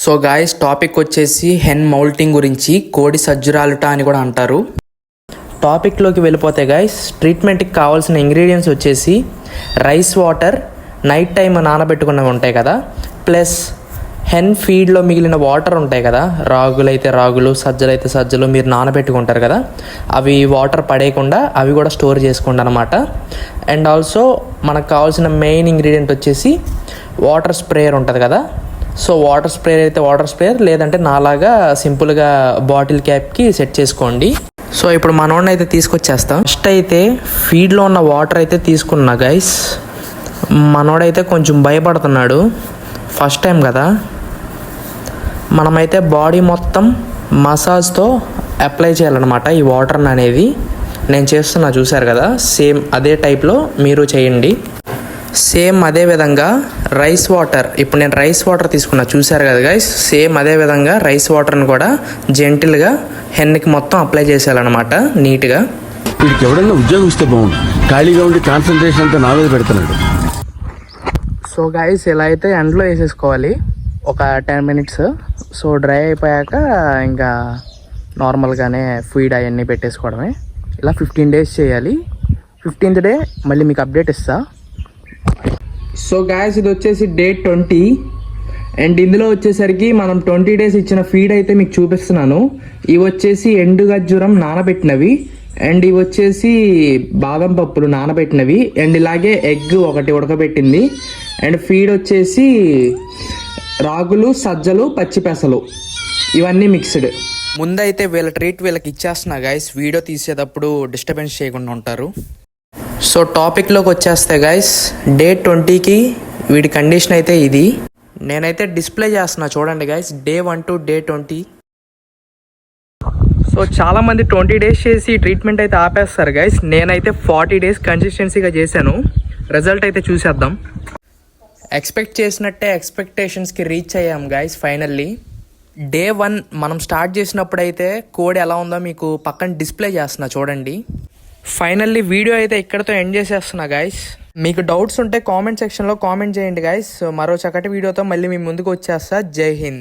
So guys topic వచ్చేసి hen moulting గురించి, కోడి సజ్జురాలుట అని కూడా అంటారు. టాపిక్లోకి వెళ్ళిపోతే గాయస్, ట్రీట్మెంట్కి కావాల్సిన ఇంగ్రీడియంట్స్ వచ్చేసి రైస్ వాటర్, నైట్ టైం నానబెట్టుకున్నవి ఉంటాయి కదా, ప్లస్ హెన్ ఫీడ్లో మిగిలిన వాటర్ ఉంటాయి కదా, రాగులైతే రాగులు, సజ్జలైతే సజ్జలు మీరు నానబెట్టుకుంటారు కదా, అవి వాటర్ పడేయకుండా అవి కూడా స్టోర్ చేసుకోండి అనమాట. అండ్ ఆల్సో మనకు కావాల్సిన మెయిన్ ఇంగ్రీడియంట్ వచ్చేసి వాటర్ స్ప్రేయర్ ఉంటుంది కదా. సో వాటర్ స్ప్రేయర్ అయితే వాటర్ స్ప్రేయర్, లేదంటే నాలాగా సింపుల్గా బాటిల్ క్యాప్కి సెట్ చేసుకోండి. సో ఇప్పుడు మనోడిని అయితే తీసుకొచ్చేస్తాం. ఫస్ట్ అయితే ఫీడ్లో ఉన్న వాటర్ అయితే తీసుకున్నా గైస్. మనోడైతే కొంచెం భయపడుతున్నాడు, ఫస్ట్ టైం కదా. మనమైతే బాడీ మొత్తం మసాజ్తో అప్లై చేయాలన్నమాట ఈ వాటర్ని అనేది. నేను చేస్తున్నా చూసారు కదా, సేమ్ అదే టైప్లో మీరు చేయండి. సేమ్ అదే విధంగా రైస్ వాటర్, ఇప్పుడు నేను రైస్ వాటర్ తీసుకున్నా చూసారు కదా గైస్, సేమ్ అదే విధంగా రైస్ వాటర్ని కూడా జెంటిల్గా హెన్కి మొత్తం అప్లై చేసేయాలన్నమాట నీట్గా. వీడికి ఎవడన్నా ఉద్యోగం ఇస్తే బాగుంది, ఖాళీగా ఉండి కాన్సన్ట్రేషన్ అంతా నా మీద పెడుతున్నాడు. సో గైస్ ఇలా అయితే ఎండలో వేసేసుకోవాలి ఒక 10 minutes. సో డ్రై అయిపోయాక ఇంకా నార్మల్గానే ఫీడ్ అవన్నీ పెట్టేసుకోవడమే. ఇలా 15 days చేయాలి. 15th day మళ్ళీ మీకు అప్డేట్ ఇస్తా. సో గాయస్ ఇది వచ్చేసి డే 20 అండ్ ఇందులో వచ్చేసరికి మనం 20 days ఇచ్చిన ఫీడ్ అయితే మీకు చూపిస్తున్నాను. ఇవి వచ్చేసి ఎండు గజ్జురం నానబెట్టినవి, అండ్ ఇవి వచ్చేసి బాదం పప్పులు నానబెట్టినవి, అండ్ ఇలాగే ఎగ్ ఒకటి ఉడకబెట్టింది, అండ్ ఫీడ్ వచ్చేసి రాగులు, సజ్జలు, పచ్చి పెసలు, ఇవన్నీ మిక్స్డ్. ముందైతే వీళ్ళ ట్రీట్ వీళ్ళకి ఇచ్చేస్తున్నా గైస్, వీడియో తీసేటప్పుడు డిస్టర్బెన్స్ చేయకుండా ఉంటారు. సో టాపిక్లోకి వచ్చేస్తే గైస్, డే 20కి వీడి కండిషన్ అయితే ఇది. నేనైతే డిస్ప్లే చేస్తున్నా చూడండి guys, day 1 to day 20. So చాలామంది 20 days చేసి ట్రీట్మెంట్ అయితే ఆపేస్తారు గైస్. నేనైతే 40 days కన్సిస్టెన్సీగా చేశాను. రిజల్ట్ అయితే చూసేద్దాం. ఎక్స్పెక్ట్ చేసినట్టే ఎక్స్పెక్టేషన్స్కి రీచ్ అయ్యాం గైస్ ఫైనల్లీ. డే 1 మనం స్టార్ట్ చేసినప్పుడు అయితే కోడ్ ఎలా ఉందో మీకు పక్కన డిస్ప్లే చేస్తున్నా చూడండి. ఫైనల్లీ వీడియో అయితే ఇక్కడతో ఎండ్ చేసేస్తున్నా గైస్. మీకు డౌట్స్ ఉంటే కామెంట్ సెక్షన్లో కామెంట్ చేయండి గైస్. మరో చక్కటి వీడియోతో మళ్ళీ మీ ముందుకు వచ్చేస్తా. జై హింద్.